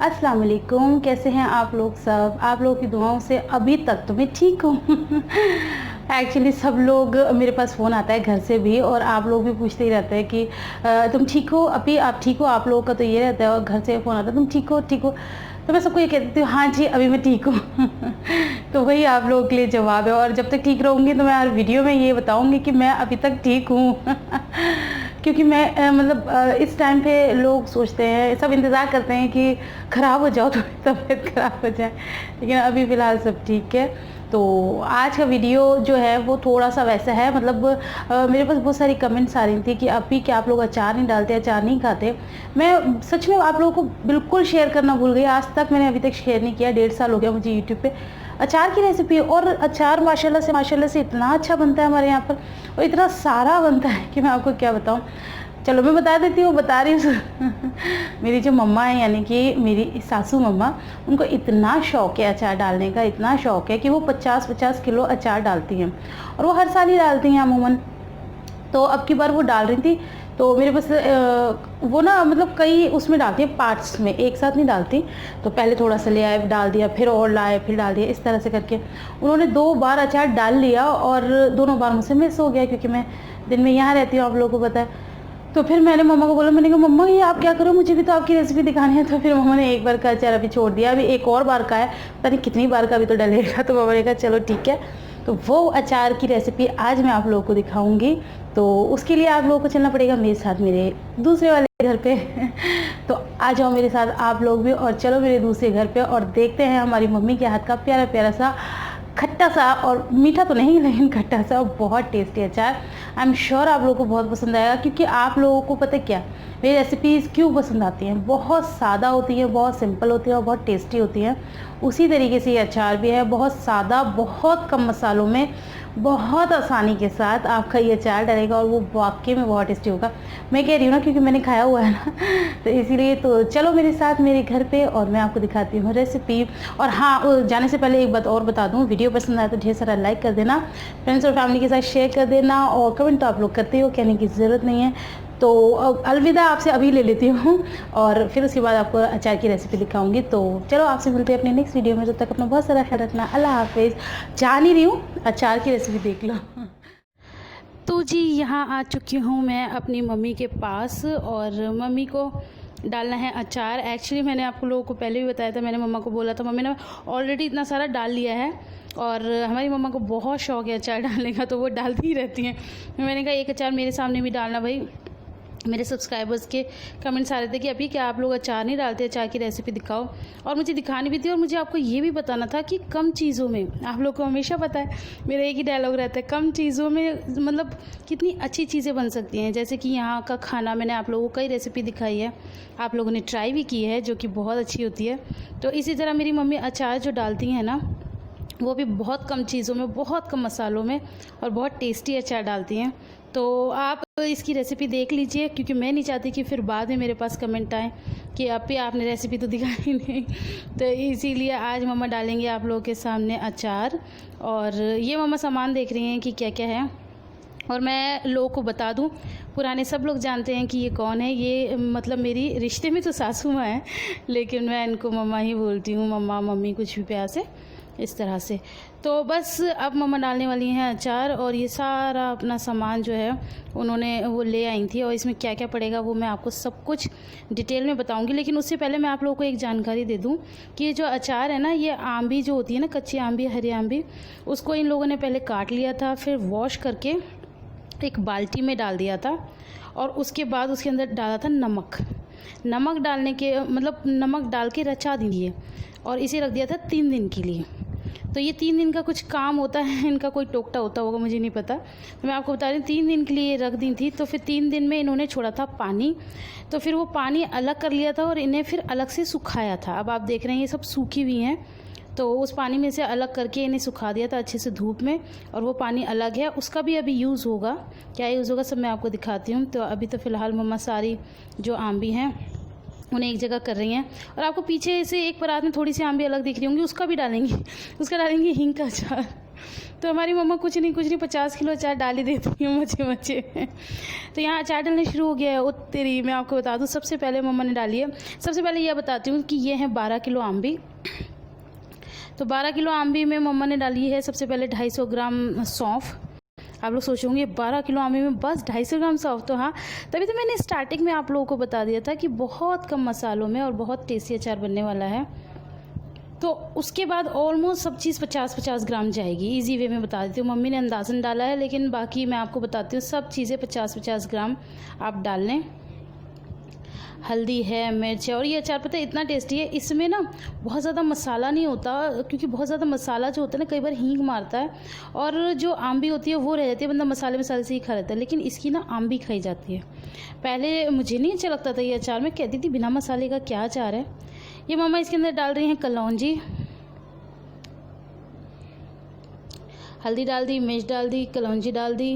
अस्सलाम वालेकुम। कैसे हैं आप लोग सब? आप लोगों की दुआओं से अभी तक तो मैं ठीक हूँ। एक्चुअली सब लोग मेरे पास फ़ोन आता है घर से भी, और आप लोग भी पूछते ही रहते हैं कि तुम ठीक हो अभी, आप ठीक हो? आप लोगों का तो ये रहता है, और घर से फ़ोन आता है तुम ठीक हो, ठीक हो? तो मैं सबको ये कह देती हूँ हाँ जी, अभी मैं ठीक हूँ। तो वही आप लोगों के लिए जवाब है, और जब तक ठीक रहूँगी तो मैं हर वीडियो में ये बताऊँगी कि मैं अभी तक ठीक हूँ। क्योंकि मैं इस टाइम पे लोग सोचते हैं, सब इंतज़ार करते हैं कि ख़राब हो जाओ तो तबीयत ख़राब हो जाए, लेकिन अभी फ़िलहाल सब ठीक है। तो आज का वीडियो जो है वो थोड़ा-सा वैसा है, मतलब मेरे पास बहुत सारी कमेंट्स आ रही थी कि अभी क्या आप लोग अचार नहीं डालते, अचार नहीं खाते? मैं सच में आप लोगों को बिल्कुल शेयर करना भूल गई, आज तक मैंने अभी तक शेयर नहीं किया। 1.5 साल हो गया मुझे यूट्यूब पे अचार की रेसिपी, और अचार माशाल्लाह से इतना अच्छा बनता है हमारे यहाँ पर, और इतना सारा बनता है कि मैं आपको क्या बताऊँ। चलो मैं बता देती हूँ, बता रही हूँ। मेरी जो मम्मा है, यानी कि मेरी सासू मम्मा, उनको इतना शौक है अचार डालने का, इतना शौक है कि वो 50-50 किलो अचार डालती हैं, और वो हर साल ही डालती हैं अमूमन। तो अब की बार वो डाल रही थी, तो मेरे पास वो ना मतलब कई उसमें डालती है, पार्ट्स में, एक साथ नहीं डालती। तो पहले थोड़ा सा ले आए, डाल दिया, फिर और लाए, फिर डाल दिया, इस तरह से करके उन्होंने 2 बार अचार डाल लिया, और दोनों बार मुझसे मिस हो गया, क्योंकि मैं दिन में यहाँ रहती हूँ, आप लोगों को पता है। तो फिर मैंने मम्मा को बोला, मैंने कहा मम्मा ये आप क्या करो, मुझे भी तो आपकी रेसिपी दिखानी है। तो फिर मम्मा ने एक बार का अचार अभी छोड़ दिया, अभी एक और बार का है, पता नहीं कितनी बार का अभी तो डलेगा। तो मम्मा ने कहा चलो ठीक है, तो वो अचार की रेसिपी आज मैं आप लोगों को दिखाऊंगी। तो उसके लिए आप लोगों को चलना पड़ेगा मेरे साथ मेरे दूसरे वाले घर पे। तो आ जाओ मेरे साथ आप लोग भी, और चलो मेरे दूसरे घर पे, और देखते हैं हमारी मम्मी के हाथ का प्यारा प्यारा सा खट्टा सा, और मीठा तो नहीं लेकिन खट्टा सा और बहुत टेस्टी अचार। आई एम श्योर आप लोगों को बहुत पसंद आएगा, क्योंकि आप लोगों को पता क्या मेरी रेसिपीज़ क्यों पसंद आती हैं, बहुत सादा होती हैं, बहुत सिंपल होती हैं, और बहुत टेस्टी होती हैं। उसी तरीके से ये अचार भी है, बहुत सादा, बहुत कम मसालों में, बहुत आसानी के साथ आपका ये अचार डलेगा, और वो वाकई में बहुत टेस्टी होगा। मैं कह रही हूँ ना, क्योंकि मैंने खाया हुआ है ना। तो इसीलिए तो चलो मेरे साथ मेरे घर पे, और मैं आपको दिखाती हूँ रेसिपी। और हाँ, जाने से पहले एक बात और बता दूँ, वीडियो पसंद आए तो ढेर सारा लाइक कर देना, फ्रेंड्स और फैमिली के साथ शेयर कर देना, और कमेंट तो आप लोग करते हो, कहने की ज़रूरत नहीं है। तो अलविदा आपसे अभी ले लेती हूँ, और फिर उसके बाद आपको अचार की रेसिपी दिखाऊंगी। तो चलो आपसे मिलते हैं अपने नेक्स्ट वीडियो में, जब तक अपना बहुत सारा ख्याल रखना। अल्लाह हाफिज़। जान ही रही हूँ, अचार की रेसिपी देख लो। तो जी यहाँ आ चुकी हूँ मैं अपनी मम्मी के पास, और मम्मी को डालना है अचार। एक्चुअली मैंने आप लोगों को पहले भी बताया था, मैंने मम्मा को बोला था, मम्मी ने ऑलरेडी इतना सारा डाल लिया है, और हमारी मम्मा को बहुत शौक है अचार डालने का, तो वो डालती ही रहती हैं। मैंने कहा एक अचार मेरे सामने भी डालना भाई। मेरे सब्सक्राइबर्स के कमेंट्स आ रहे थे कि अभी क्या आप लोग अचार नहीं डालते, अचार की रेसिपी दिखाओ, और मुझे दिखानी भी थी, और मुझे आपको ये भी बताना था कि कम चीज़ों में, आप लोग को हमेशा पता है मेरा एक ही डायलॉग रहता है, कम चीज़ों में मतलब कितनी अच्छी चीज़ें बन सकती हैं। जैसे कि यहाँ का खाना मैंने आप लोगों को कई रेसिपी दिखाई है, आप लोगों ने ट्राई भी की है, जो कि बहुत अच्छी होती है। तो इसी तरह मेरी मम्मी अचार जो डालती हैं ना, वो भी बहुत कम चीज़ों में, बहुत कम मसालों में, और बहुत टेस्टी अचार डालती हैं। तो आप इसकी रेसिपी देख लीजिए, क्योंकि मैं नहीं चाहती कि फिर बाद में मेरे पास कमेंट आए कि अभी आपने रेसिपी तो दिखाई नहीं। तो इसीलिए आज मम्मा डालेंगे आप लोगों के सामने अचार, और ये मम्मा सामान देख रही हैं कि क्या क्या है। और मैं लोगों को बता दूं, पुराने सब लोग जानते हैं कि ये कौन है। ये मतलब मेरी रिश्ते में तो सासू माँ है, लेकिन मैं इनको मम्मा ही बोलती हूँ, मम्मा मम्मी कुछ भी प्यार से, इस तरह से। तो बस अब मम्मा डालने वाली हैं अचार, और ये सारा अपना सामान जो है उन्होंने वो ले आई थी, और इसमें क्या क्या पड़ेगा वो मैं आपको सब कुछ डिटेल में बताऊंगी। लेकिन उससे पहले मैं आप लोगों को एक जानकारी दे दूं कि ये जो अचार है ना, ये आंबी जो होती है ना, कच्ची आंबी, हरी आंबी, उसको इन लोगों ने पहले काट लिया था, फिर वॉश करके एक बाल्टी में डाल दिया था, और उसके बाद उसके अंदर डाला था नमक। नमक डालने के मतलब नमक डाल के रचा दिए, और इसे रख दिया था 3 दिन के लिए। तो ये 3 दिन का कुछ काम होता है, इनका कोई टोकटा होता होगा, मुझे नहीं पता। तो मैं आपको बता रही हूँ 3 दिन के लिए रख दी थी। तो फिर 3 दिन में इन्होंने छोड़ा था पानी, तो फिर वो पानी अलग कर लिया था, और इन्हें फिर अलग से सुखाया था। अब आप देख रहे हैं ये सब सूखी हुई हैं, तो उस पानी में से अलग करके इन्हें सुखा दिया था अच्छे से धूप में, और वो पानी अलग है, उसका भी अभी यूज़ होगा। क्या यूज़ होगा सब मैं आपको दिखाती हूँ। तो अभी तो फ़िलहाल मम्मा सारी जो आंबी हैं उन्हें एक जगह कर रही हैं, और आपको पीछे से एक परात में थोड़ी सी आंबी अलग दिख रही होंगी, उसका भी डालेंगी, उसका डालेंगे हींग का अचार। तो हमारी मम्मा कुछ नहीं 50 किलो अचार डाल ही देती है मजे मजे। तो यहाँ अचार डलने शुरू हो गया है। उत्तरी मैं आपको बता दूँ, सबसे पहले मम्मा ने डाली है। सबसे पहले यह बताती हूँ कि ये है 12 किलो आम्बी। तो 12 किलो आम्बी में मम्मा ने डाली है सबसे पहले 250 ग्राम सौंफ। आप लोग सोचोगे 12 किलो आम्बी में बस 250 ग्राम सौंफ? तो हाँ, तभी तो मैंने स्टार्टिंग में आप लोगों को बता दिया था कि बहुत कम मसालों में और बहुत टेस्टी अचार बनने वाला है। तो उसके बाद ऑलमोस्ट सब चीज़ 50-50 ग्राम जाएगी। इजी वे में बता देती हूँ, मम्मी ने अंदाज़न डाला है, लेकिन बाकी मैं आपको बताती हूँ सब चीज़ें 50-50 ग्राम आप डाल लें। हल्दी है, मिर्च है, और ये अचार पता है इतना टेस्टी है, इसमें ना बहुत ज़्यादा मसाला नहीं होता, क्योंकि बहुत ज़्यादा मसाला जो होता है ना कई बार हींग मारता है, और जो आम्बी होती है वो रह जाती है, बंदा मसाले से ही खा लेता है, लेकिन इसकी ना आम्बी खाई जाती है। पहले मुझे नहीं अच्छा लगता था ये अचार, मैं कहती थी बिना मसाले का क्या अचार है। ये मम्मा इसके अंदर डाल रही हैं कलौंजी, हल्दी डाल दी, मिर्च डाल दी, कलौंजी डाल दी,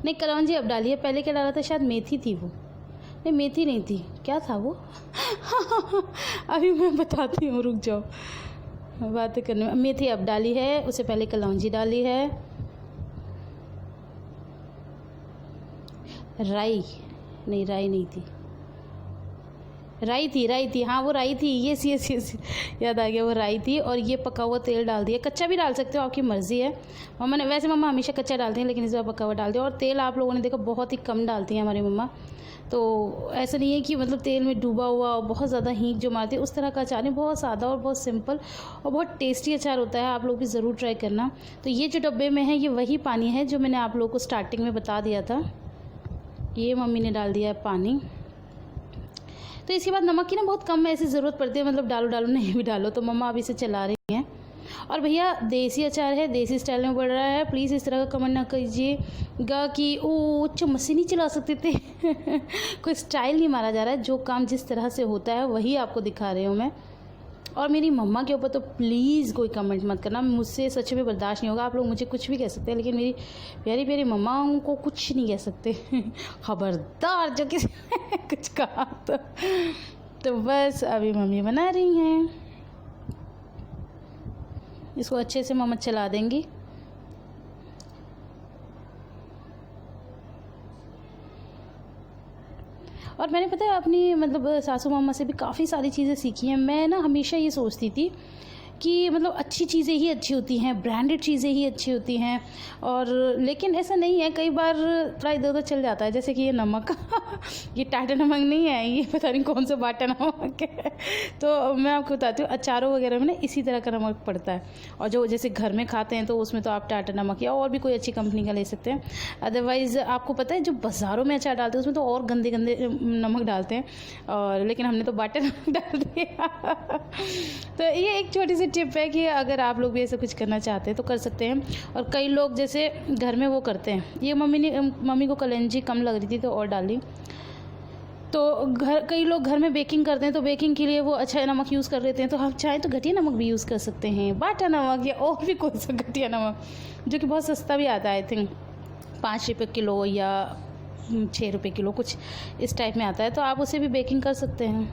नहीं कलौंजी अब डाली है, पहले क्या डाला था, शायद मेथी थी वो, नहीं मेथी नहीं थी, क्या था वो अभी मैं बताती हूँ, रुक जाओ बातें करने में। मेथी अब डाली है, उससे पहले कलौंजी डाली है, राई नहीं थी, राई थी, हाँ वो राई थी, यस याद आ गया, वो राई थी। और ये पका हुआ तेल डाल दिया, कच्चा भी डाल सकते हो, आपकी मर्ज़ी है। मम्मा ने, वैसे मम्मा हमेशा कच्चा डालती हैं, लेकिन इस बार पका हुआ डाल दिया। और तेल आप लोगों ने देखा बहुत ही कम डालती हैं हमारी मम्मा, तो ऐसा नहीं है कि मतलब तेल में डूबा हुआ और बहुत ज़्यादा हींग जो मारती है उस तरह का अचार नहीं, बहुत सादा और बहुत सिंपल और बहुत टेस्टी अचार होता है, आप लोग भी ज़रूर ट्राई करना। तो ये जो डब्बे में है ये वही पानी है जो मैंने आप लोगों को स्टार्टिंग में बता दिया था, ये मम्मी ने डाल दिया है पानी। तो इसके बाद नमक की ना बहुत कम ऐसी ज़रूरत पड़ती है, मतलब डालो नहीं भी डालो, तो मम्मा अभी से चला रही हैं। और भैया देसी अचार है, देसी स्टाइल में बढ़ रहा है, प्लीज़ इस तरह का कमेंट ना कीजिएगा कि ओ चम्मच से नहीं चला सकते थे कोई स्टाइल नहीं मारा जा रहा है, जो काम जिस तरह से होता है वही आपको दिखा रही हूँ मैं। और मेरी मम्मा के ऊपर तो प्लीज़ कोई कमेंट मत करना, मुझसे सच में बर्दाश्त नहीं होगा। आप लोग मुझे कुछ भी कह सकते हैं, लेकिन मेरी प्यारी प्यारी मम्माओं को कुछ नहीं कह सकते खबरदार जो किसी ने कुछ कहा तो बस अभी मम्मी बना रही हैं, इसको अच्छे से मम्मा चला देंगी। और मैंने पता है अपनी मतलब सासू मामा से भी काफ़ी सारी चीज़ें सीखी हैं। मैं ना हमेशा ये सोचती थी कि मतलब अच्छी चीज़ें ही अच्छी होती हैं, ब्रांडेड चीज़ें ही अच्छी होती हैं, और लेकिन ऐसा नहीं है, कई बार थोड़ा इधर उधर चल जाता है। जैसे कि ये नमक ये टाटा नमक नहीं है, ये पता नहीं कौन सा बाटा नमक है। तो मैं आपको बताती हूँ, अचारों वगैरह में ना इसी तरह का नमक पड़ता है, और जो जैसे घर में खाते हैं तो उसमें तो आप टाटा नमक या और भी कोई अच्छी कंपनी का ले सकते हैं। अदरवाइज़ आपको पता है जो बाज़ारों में अचार डालते हैं उसमें तो और गंदे गंदे नमक डालते हैं, और लेकिन हमने तो बाटा नमक डाल दिया तो ये एक छोटी सी टिप है कि अगर आप लोग भी ऐसा कुछ करना चाहते हैं तो कर सकते हैं। और कई लोग जैसे घर में वो करते हैं, ये मम्मी को कलौंजी कम लग रही थी तो और डाली। तो कई लोग घर में बेकिंग करते हैं, तो बेकिंग के लिए वो अच्छा नमक यूज़ कर लेते हैं, तो हम चाहें तो घटिया नमक भी यूज़ कर सकते हैं, बाटा नमक या और भी कोई सा घटिया नमक जो कि बहुत सस्ता भी आता है, आई थिंक 5 रुपये किलो या 6 रुपये किलो कुछ इस टाइप में आता है, तो आप उसे भी बेकिंग कर सकते हैं।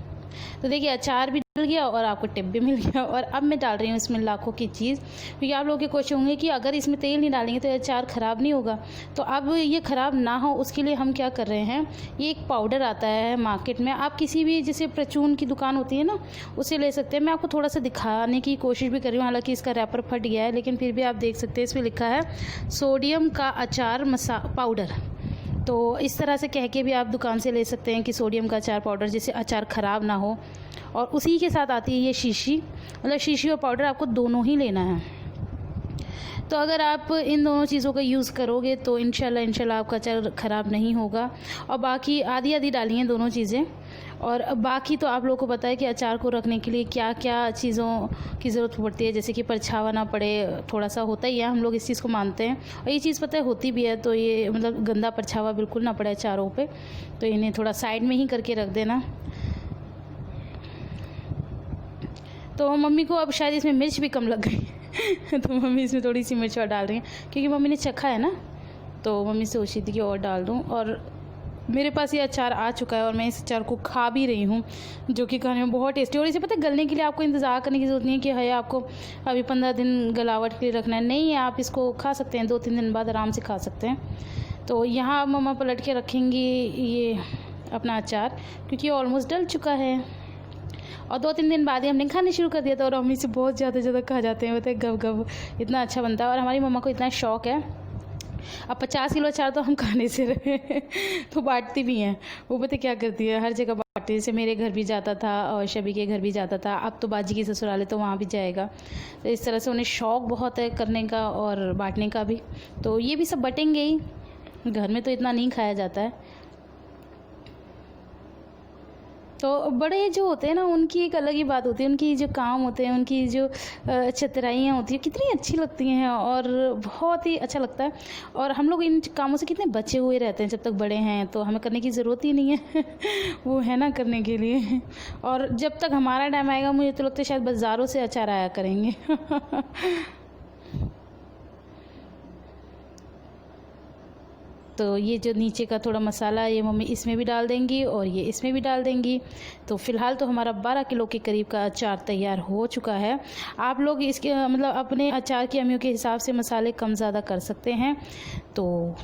तो देखिए अचार भी डल गया और आपको टिप भी मिल गया। और अब मैं डाल रही हूँ इसमें लाखों की चीज़, क्योंकि आप लोगों के क्वेश्चन होंगे कि अगर इसमें तेल नहीं डालेंगे तो अचार ख़राब नहीं होगा। तो अब ये ख़राब ना हो उसके लिए हम क्या कर रहे हैं, ये एक पाउडर आता है मार्केट में, आप किसी भी जैसे परचून की दुकान होती है ना उसे ले सकते हैं। मैं आपको थोड़ा सा दिखाने की कोशिश भी कर रही हूँ, हालांकि इसका रैपर फट गया है, लेकिन फिर भी आप देख सकते हैं इसमें लिखा है सोडियम का अचार पाउडर। तो इस तरह से कह के भी आप दुकान से ले सकते हैं कि सोडियम का अचार पाउडर, जिससे अचार ख़राब ना हो। और उसी के साथ आती है ये शीशी, मतलब शीशी और पाउडर आपको दोनों ही लेना है। तो अगर आप इन दोनों चीज़ों का यूज़ करोगे तो इंशाल्लाह आपका अचार ख़राब नहीं होगा। और बाकी आधी आधी डाली हैं दोनों चीज़ें। और बाकी तो आप लोगों को पता है कि अचार को रखने के लिए क्या क्या चीज़ों की ज़रूरत पड़ती है, जैसे कि परछावा ना पड़े, थोड़ा सा होता ही है, हम लोग इस चीज़ को मानते हैं और ये चीज़ पता है होती भी है। तो ये मतलब गंदा परछावा बिल्कुल ना पड़े अचारों पे, तो इन्हें थोड़ा साइड में ही करके रख देना। तो मम्मी को अब शायद इसमें मिर्च भी कम लग गई तो मम्मी इसमें थोड़ी सी मिर्च और डाल रही हैं, क्योंकि मम्मी ने चखा है ना, तो मम्मी सोची थी कि और डाल दूँ। और मेरे पास ये अचार आ चुका है और मैं इस अचार को खा भी रही हूँ, जो कि खाने में बहुत टेस्टी। और इसे पता है गलने के लिए आपको इंतज़ार करने की ज़रूरत नहीं है कि है आपको अभी 15 दिन गलावट के लिए रखना है, नहीं है, आप इसको खा सकते हैं, 2-3 दिन बाद आराम से खा सकते हैं। तो यहाँ मम्मा पलट के रखेंगी ये अपना अचार, क्योंकि ऑलमोस्ट डल चुका है और 2-3 दिन बाद ही हमने खाने शुरू कर दिया था। और हम इसे बहुत ज़्यादा खा जाते हैं, होते गब गब, इतना अच्छा बनता है। और हमारी मम्मा को इतना शौक़ है, अब 50 किलो अचार तो हम खाने से रहे तो बांटती भी हैं। वो पता क्या करती है, हर जगह बांटती है। जैसे मेरे घर भी जाता था और शबी के घर भी जाता था, अब तो बाजी की ससुराल है तो वहाँ भी जाएगा। तो इस तरह से उन्हें शौक़ बहुत है करने का और बांटने का भी। तो ये भी सब बटेंगे ही, घर में तो इतना नहीं खाया जाता है। तो बड़े जो होते हैं ना, उनकी एक अलग ही बात होती है, उनकी जो काम होते हैं, उनकी जो चतुराइयाँ होती हैं, कितनी अच्छी लगती हैं और बहुत ही अच्छा लगता है। और हम लोग इन कामों से कितने बचे हुए रहते हैं, जब तक बड़े हैं तो हमें करने की ज़रूरत ही नहीं है वो है ना करने के लिए। और जब तक हमारा टाइम आएगा, मुझे तो लगता है शायद बाज़ारों से अचार आया करेंगे तो ये जो नीचे का थोड़ा मसाला ये मम्मी इसमें भी डाल देंगी और ये इसमें भी डाल देंगी। तो फ़िलहाल तो हमारा 12 किलो के करीब का अचार तैयार हो चुका है। आप लोग इसके मतलब अपने अचार की अमियों के हिसाब से मसाले कम ज़्यादा कर सकते हैं। तो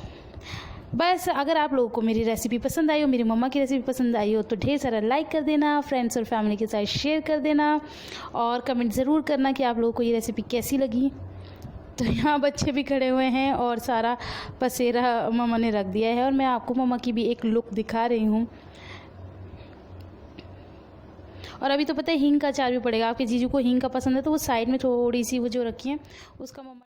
बस अगर आप लोगों को मेरी रेसिपी पसंद आई हो, मेरी मम्मा की रेसिपी पसंद आई हो, तो ढेर सारा लाइक कर देना, फ्रेंड्स और फैमिली के साथ शेयर कर देना और कमेंट ज़रूर करना कि आप लोगों को ये रेसिपी कैसी लगी। तो यहाँ बच्चे भी खड़े हुए हैं और सारा पसेरा मम्मा ने रख दिया है और मैं आपको मम्मा की भी एक लुक दिखा रही हूँ। और अभी तो पता है हींग का अचार भी पड़ेगा। आपके जीजू को हींग का पसंद है तो वो साइड में थोड़ी सी वो जो रखी है उसका मम्मा